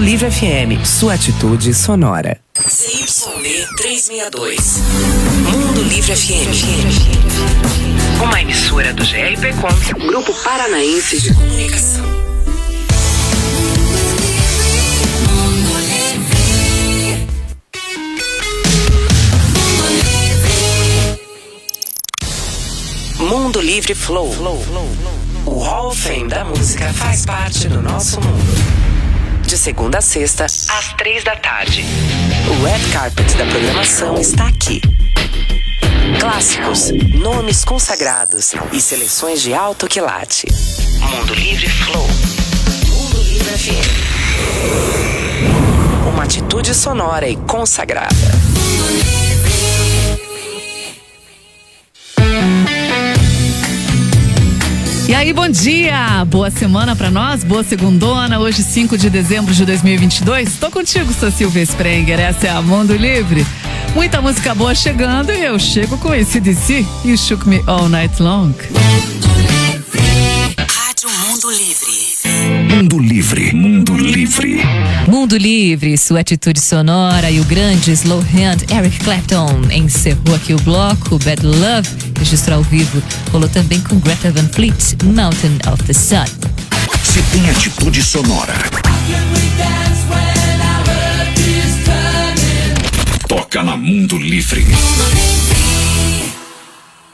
Mundo Livre FM, sua atitude sonora. ZYB 362. Mundo Livre FM. Uma emissora do GRPcom, Grupo Paranaense de Comunicação. Mundo Livre Flow. O Hall of Fame da música faz parte do nosso mundo. De segunda a sexta, às 3 da tarde. O red carpet da programação está aqui. Clássicos, nomes consagrados e seleções de alto quilate. Mundo Livre Flow. Mundo Livre FM. Uma atitude sonora e consagrada. E aí, bom dia! Boa semana pra nós, boa segundona, hoje 5 de dezembro de 2022. Tô contigo, sou Silvia Sprenger, essa é a Mundo Livre. Muita música boa chegando e eu chego com esse DC e Shook Me All Night Long. Rádio Mundo Livre. Mundo Livre, Mundo Livre. Mundo Livre, sua atitude sonora e o grande slow hand Eric Clapton encerrou aqui o bloco Bad Love, registro ao vivo. Rolou também com Greta Van Fleet, Mountain of the Sun. Se tem atitude sonora, toca na Mundo Livre.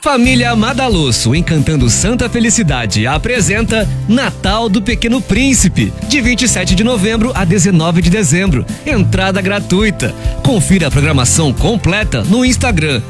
Família Madalosso, encantando Santa Felicidade, apresenta Natal do Pequeno Príncipe, de 27 de novembro a 19 de dezembro. Entrada gratuita. Confira a programação completa no Instagram,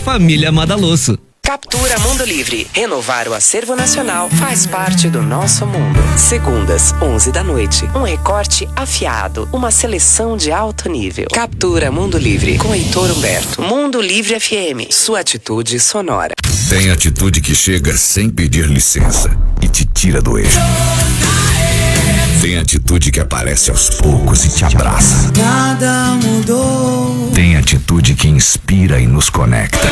@Família Madalosso. Captura Mundo Livre. Renovar o acervo nacional faz parte do nosso mundo. Segundas, 11 da noite. Um recorte afiado. Uma seleção de alto nível. Captura Mundo Livre com Heitor Humberto. Mundo Livre FM. Sua atitude sonora. Tem atitude que chega sem pedir licença e te tira do eixo. Tem atitude que aparece aos poucos e te abraça. Nada mudou. Tem atitude que inspira e nos conecta.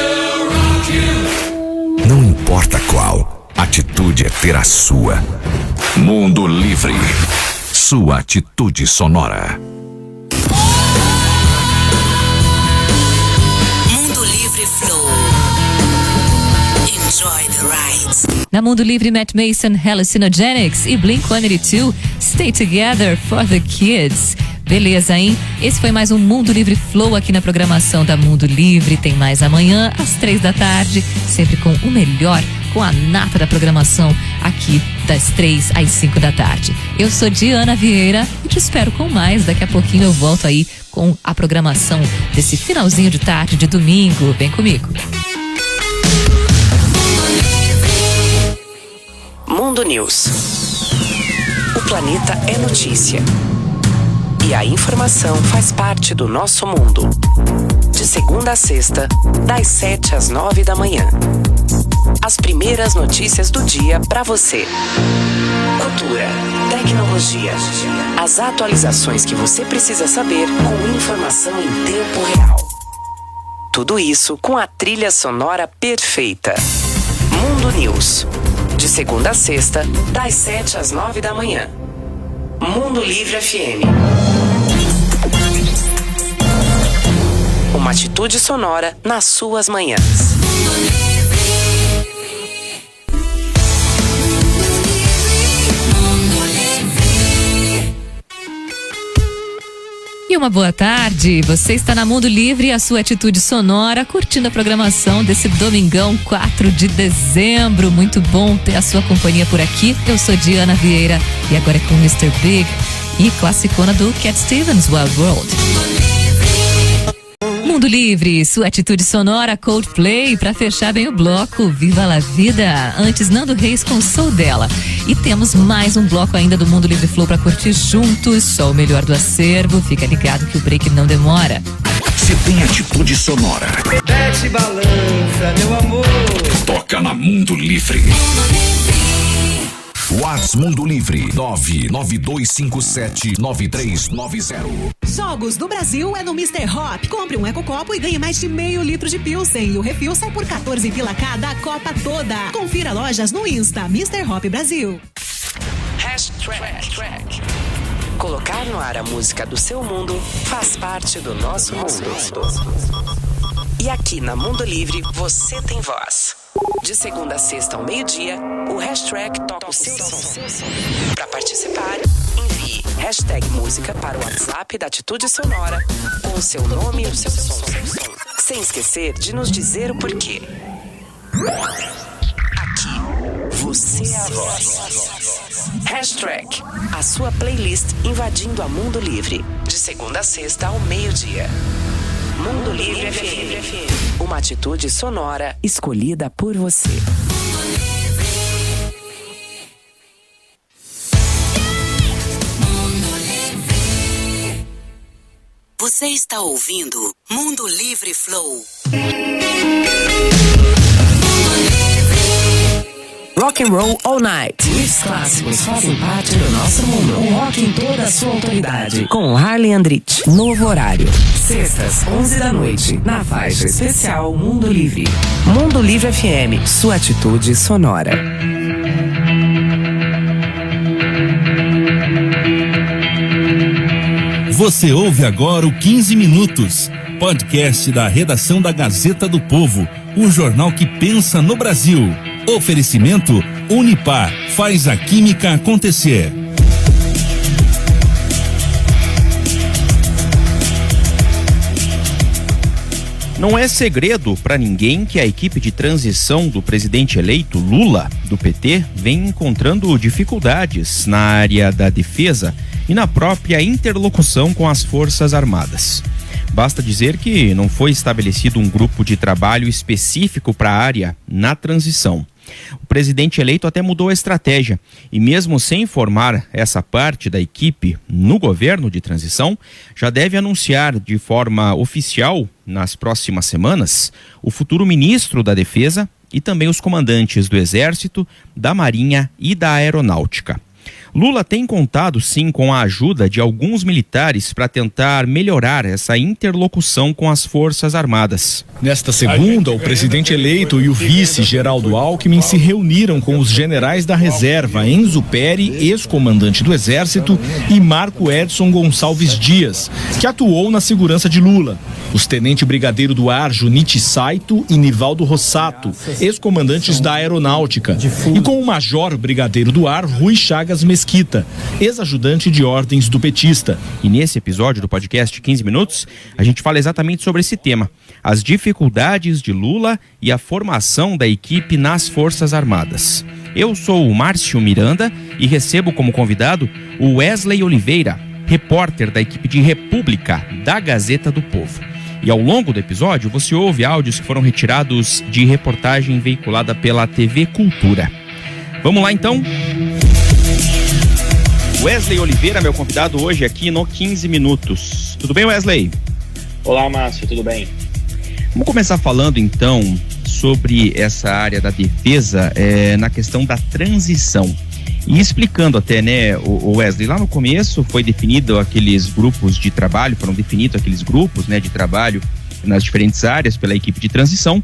Não importa qual, atitude é ter a sua. Mundo Livre. Sua atitude sonora. Mundo Livre Flow. Enjoy the ride. Na Mundo Livre, Matt Mason, Hallucinogenics e Blink-182, Stay Together for the Kids. Beleza, hein? Esse foi mais um Mundo Livre Flow aqui na programação da Mundo Livre. Tem mais amanhã, às 3 da tarde, sempre com o melhor, com a nata da programação, aqui das 3 às 5 da tarde. Eu sou Diana Vieira e te espero com mais. Daqui a pouquinho eu volto aí com a programação desse finalzinho de tarde de domingo. Vem comigo. Mundo News. O planeta é notícia. E a informação faz parte do nosso mundo. De segunda a sexta, das 7 às 9 da manhã. As primeiras notícias do dia para você. Cultura, tecnologia, as atualizações que você precisa saber com informação em tempo real. Tudo isso com a trilha sonora perfeita. Mundo News. De segunda a sexta, das 7 às 9 da manhã. Mundo Livre FM. Uma atitude sonora nas suas manhãs. E uma boa tarde, você está na Mundo Livre, a sua atitude sonora, curtindo a programação desse domingão 4 de dezembro. Muito bom ter a sua companhia por aqui. Eu sou Diana Vieira e agora é com Mr. Big e classicona do Cat Stevens, Wild World. Mundo Livre, sua atitude sonora, Coldplay, pra fechar bem o bloco, Viva la Vida. Antes, Nando Reis com Sou Dela. E temos mais um bloco ainda do Mundo Livre Flow pra curtir juntos, só o melhor do acervo. Fica ligado que o break não demora. Se tem atitude sonora, Desce balança, meu amor. toca na Mundo Livre. Whats Mundo Livre 992579390. Jogos do Brasil é no Mr. Hop. Compre um ecocopo e ganhe mais de meio litro de Pilsen. E o refil sai por 14 pila cada a Copa toda. Confira lojas no Insta, Mr. Hop Brasil. Hashtag. Colocar no ar a música do seu mundo faz parte do nosso mundo. E aqui na Mundo Livre você tem voz. De segunda a sexta ao meio-dia, o Hashtag toca o seu som. Para participar, envie #música para o WhatsApp da Atitude Sonora com o seu nome e o seu som. Sem esquecer de nos dizer o porquê. Aqui, você é a voz. Hashtag, a sua playlist invadindo a Mundo Livre. De segunda a sexta ao meio-dia. Mundo Livre FM. Uma atitude sonora escolhida por você. Você está ouvindo Mundo Livre Flow. Rock and Roll All Night. Os clássicos fazem parte do nosso mundo. O rock em toda a sua autoridade. Com Harley Andrich. Novo horário. Sextas, 11 da noite. Na faixa especial Mundo Livre. Mundo Livre FM. Sua atitude sonora. Você ouve agora o 15 Minutos, podcast da redação da Gazeta do Povo, o jornal que pensa no Brasil. Oferecimento Unipar, faz a química acontecer. Não é segredo para ninguém que a equipe de transição do presidente eleito Lula, do PT, vem encontrando dificuldades na área da defesa e na própria interlocução com as Forças Armadas. Basta dizer que não foi estabelecido um grupo de trabalho específico para a área na transição. O presidente eleito até mudou a estratégia e, mesmo sem formar essa parte da equipe no governo de transição, já deve anunciar de forma oficial, nas próximas semanas, o futuro ministro da Defesa e também os comandantes do Exército, da Marinha e da Aeronáutica. Lula tem contado, sim, com a ajuda de alguns militares para tentar melhorar essa interlocução com as Forças Armadas. Nesta segunda, o presidente eleito e o vice Geraldo Alckmin se reuniram com os generais da reserva Enzo Peri, ex-comandante do Exército, e Marco Edson Gonçalves Dias, que atuou na segurança de Lula. Os tenente brigadeiro do ar Junichi Saito e Nivaldo Rossato, ex-comandantes da Aeronáutica, e com o major brigadeiro do ar Rui Chagas Mesquita, ex-ajudante de ordens do petista. E nesse episódio do podcast 15 Minutos, a gente fala exatamente sobre esse tema, as dificuldades de Lula e a formação da equipe nas Forças Armadas. Eu sou o Márcio Miranda e recebo como convidado o Wesley Oliveira, repórter da equipe de República da Gazeta do Povo. E ao longo do episódio você ouve áudios que foram retirados de reportagem veiculada pela TV Cultura. Vamos lá então? Wesley Oliveira, meu convidado hoje aqui no 15 Minutos. Tudo bem, Wesley? Olá, Márcio, tudo bem? Vamos começar falando então sobre essa área da defesa na questão da transição. E explicando até, né, o Wesley, lá no começo foi definido aqueles grupos de trabalho, foram definidos aqueles grupos, né, de trabalho nas diferentes áreas pela equipe de transição,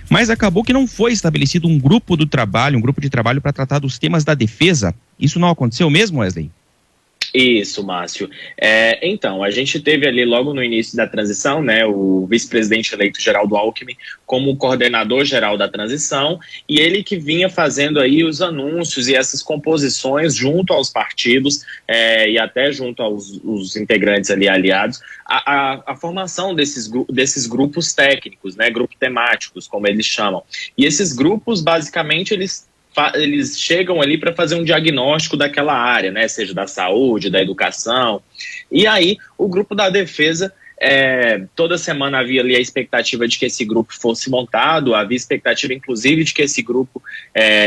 mas acabou que não foi estabelecido um grupo de trabalho para tratar dos temas da defesa. Isso não aconteceu mesmo, Wesley? Isso, Márcio. Então, a gente teve ali logo no início da transição, né, o vice-presidente eleito Geraldo Alckmin como coordenador geral da transição, e ele que vinha fazendo aí os anúncios e essas composições junto aos partidos e até junto aos integrantes ali aliados, a formação desses grupos técnicos, né, grupos temáticos, como eles chamam. E esses grupos, basicamente, eles chegam ali para fazer um diagnóstico daquela área, né, seja da saúde, da educação. E aí, o grupo da defesa, toda semana havia ali a expectativa de que esse grupo fosse montado, havia expectativa, inclusive, de que esse grupo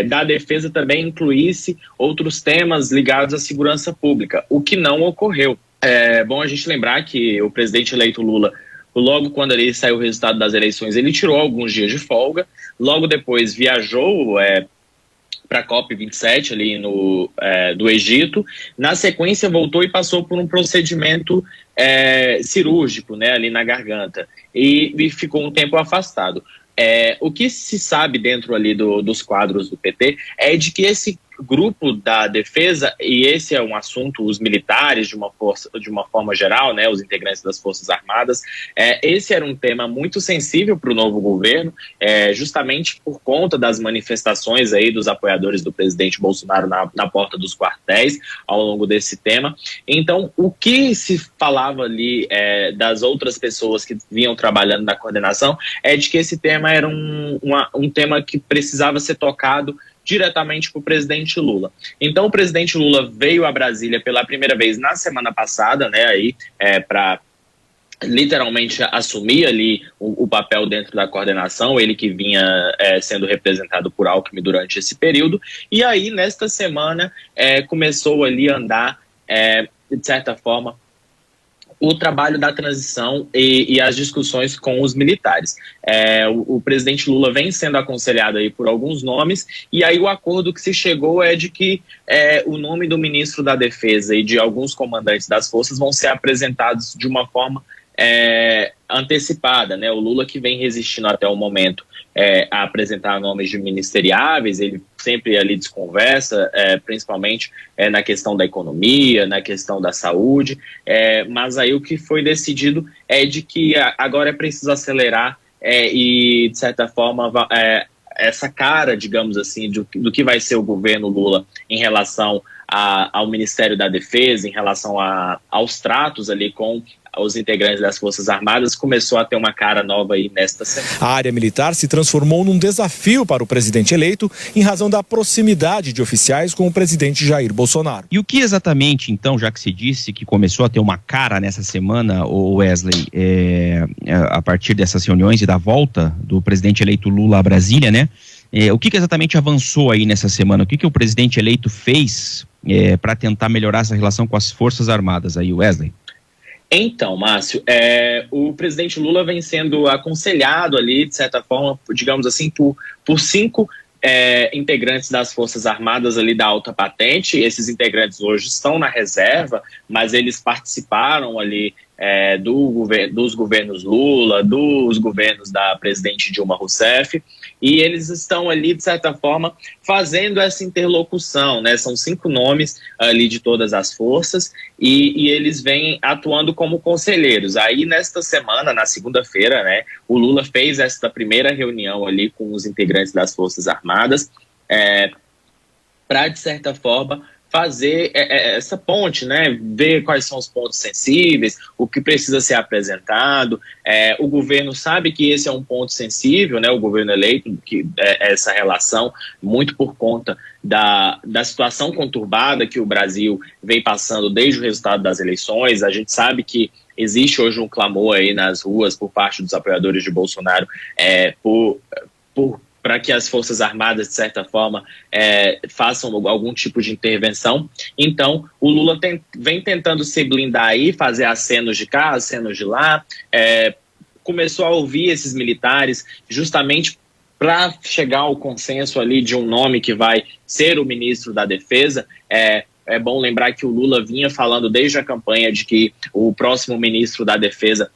da defesa também incluísse outros temas ligados à segurança pública, o que não ocorreu. É bom a gente lembrar que o presidente eleito Lula, logo quando ele saiu o resultado das eleições, ele tirou alguns dias de folga, logo depois viajou para a COP27 ali do Egito. Na sequência voltou e passou por um procedimento cirúrgico, né, ali na garganta, e ficou um tempo afastado. O que se sabe dentro ali dos quadros do PT é de que grupo da defesa, e esse é um assunto, os militares de uma forma geral, né, os integrantes das Forças Armadas, esse era um tema muito sensível para o novo governo, justamente por conta das manifestações aí dos apoiadores do presidente Bolsonaro na porta dos quartéis ao longo desse tema. Então, o que se falava ali das outras pessoas que vinham trabalhando na coordenação é de que esse tema era um tema que precisava ser tocado diretamente para o presidente Lula. Então, o presidente Lula veio a Brasília pela primeira vez na semana passada, né, para literalmente assumir ali o papel dentro da coordenação, ele que vinha sendo representado por Alckmin durante esse período, e aí, nesta semana, começou ali a andar, de certa forma, o trabalho da transição e as discussões com os militares. O presidente Lula vem sendo aconselhado aí por alguns nomes, e aí o acordo que se chegou é de que o nome do ministro da Defesa e de alguns comandantes das forças vão ser apresentados de uma forma antecipada, né? O Lula, que vem resistindo até o momento a apresentar nomes de ministeriáveis, ele sempre ali desconversa, principalmente na questão da economia, na questão da saúde, mas aí o que foi decidido é de que agora é preciso acelerar e, de certa forma, essa cara, digamos assim, do que vai ser o governo Lula em relação ao Ministério da Defesa, em relação aos tratos ali com os integrantes das Forças Armadas, começou a ter uma cara nova aí nesta semana. A área militar se transformou num desafio para o presidente eleito em razão da proximidade de oficiais com o presidente Jair Bolsonaro. E o que exatamente, então, já que se disse que começou a ter uma cara nessa semana, Wesley, a partir dessas reuniões e da volta do presidente eleito Lula a Brasília, né? O que exatamente avançou aí nessa semana? O que o presidente eleito fez para tentar melhorar essa relação com as Forças Armadas aí, Wesley? Então, Márcio, o presidente Lula vem sendo aconselhado ali, de certa forma, digamos assim, por 5 integrantes das Forças Armadas ali da alta patente. Esses integrantes hoje estão na reserva, mas eles participaram ali dos governos Lula, dos governos da presidente Dilma Rousseff, e eles estão ali, de certa forma, fazendo essa interlocução, né? São 5 nomes ali de todas as forças, e eles vêm atuando como conselheiros. Aí, nesta semana, na segunda-feira, né, o Lula fez esta primeira reunião ali com os integrantes das Forças Armadas, para, de certa forma, fazer essa ponte, né? Ver quais são os pontos sensíveis, o que precisa ser apresentado. O governo sabe que esse é um ponto sensível, né? O governo eleito, que essa relação, muito por conta da situação conturbada que o Brasil vem passando desde o resultado das eleições. A gente sabe que existe hoje um clamor aí nas ruas por parte dos apoiadores de Bolsonaro para que as Forças Armadas, de certa forma, façam algum tipo de intervenção. Então, o Lula vem tentando se blindar aí, fazer acenos de cá, acenos de lá, começou a ouvir esses militares justamente para chegar ao consenso ali de um nome que vai ser o ministro da Defesa. É bom lembrar que o Lula vinha falando desde a campanha de que o próximo ministro da Defesa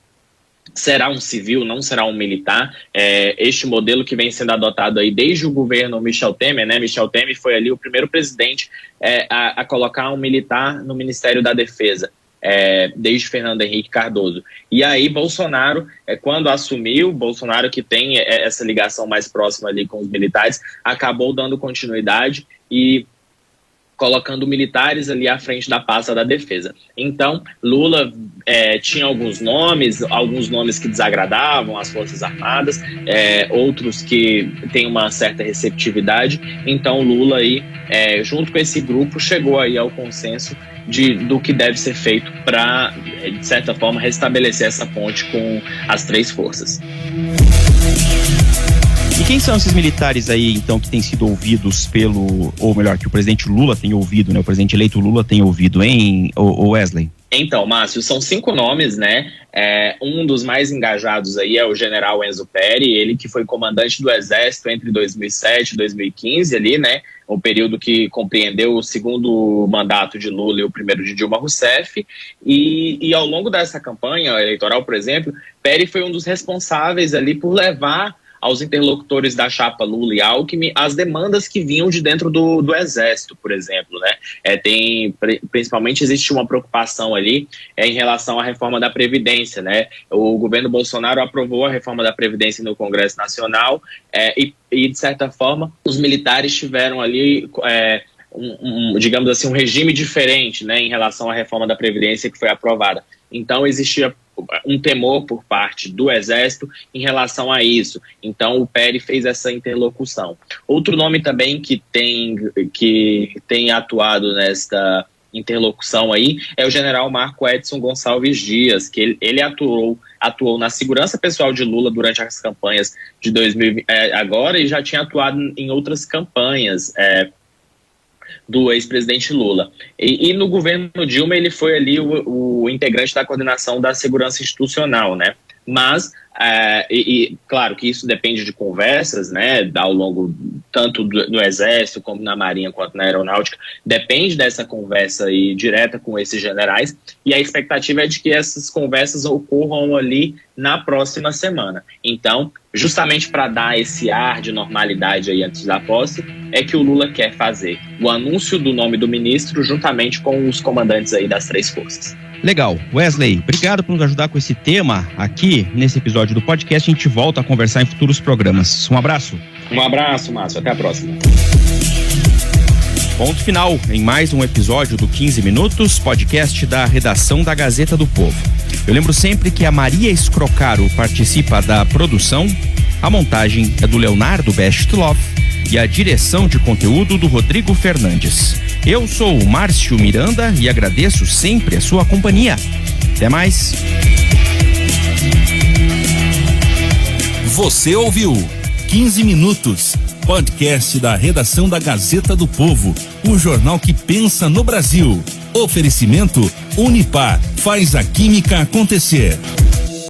será um civil, não será um militar. Este modelo que vem sendo adotado aí desde o governo Michel Temer, né? Michel Temer foi ali o primeiro presidente a colocar um militar no Ministério da Defesa, desde Fernando Henrique Cardoso. E aí Bolsonaro, quando assumiu, Bolsonaro, que tem essa ligação mais próxima ali com os militares, acabou dando continuidade e colocando militares ali à frente da pasta da defesa. Então, Lula tinha alguns nomes que desagradavam as Forças Armadas, outros que têm uma certa receptividade. Então, Lula aí, junto com esse grupo, chegou aí ao consenso do que deve ser feito para, de certa forma, restabelecer essa ponte com as 3 forças. E quem são esses militares aí, então, que têm sido ouvidos ou melhor, que o presidente Lula tem ouvido, né? O presidente eleito Lula tem ouvido, hein, Wesley? Então, Márcio, são 5 nomes, né? Um dos mais engajados aí é o general Enzo Peri, ele que foi comandante do Exército entre 2007 e 2015 ali, né? Um período que compreendeu o 2º mandato de Lula e o 1º de Dilma Rousseff. E ao longo dessa campanha eleitoral, por exemplo, Peri foi um dos responsáveis ali por levar aos interlocutores da chapa Lula e Alckmin as demandas que vinham de dentro do Exército, por exemplo, né? Principalmente existe uma preocupação ali em relação à reforma da Previdência, né? O governo Bolsonaro aprovou a reforma da Previdência no Congresso Nacional e, de certa forma, os militares tiveram ali digamos assim, um regime diferente, né, em relação à reforma da Previdência que foi aprovada. Então, existia um temor por parte do Exército em relação a isso. Então, o PL fez essa interlocução. Outro nome também que tem atuado nesta interlocução aí é o general Marco Edson Gonçalves Dias, que ele atuou na segurança pessoal de Lula durante as campanhas de 2020, agora, e já tinha atuado em outras campanhas do ex-presidente Lula. E no governo Dilma ele foi ali o integrante da coordenação da segurança institucional, né? Mas, claro que isso depende de conversas, né, ao longo tanto do Exército como na Marinha quanto na Aeronáutica, depende dessa conversa aí direta com esses generais, e a expectativa é de que essas conversas ocorram ali na próxima semana. Então, justamente para dar esse ar de normalidade aí antes da posse, é que o Lula quer fazer o anúncio do nome do ministro juntamente com os comandantes aí das 3 forças. Legal. Wesley, obrigado por nos ajudar com esse tema aqui nesse episódio do podcast. A gente volta a conversar em futuros programas. Um abraço. Um abraço, Márcio. Até a próxima. Ponto final em mais um episódio do 15 Minutos, podcast da redação da Gazeta do Povo. Eu lembro sempre que a Maria Escrocaro participa da produção, a montagem é do Leonardo Bestloff e a direção de conteúdo do Rodrigo Fernandes. Eu sou o Márcio Miranda e agradeço sempre a sua companhia. Até mais. Você ouviu 15 Minutos, podcast da redação da Gazeta do Povo, o jornal que pensa no Brasil. Oferecimento Unipar, faz a química acontecer.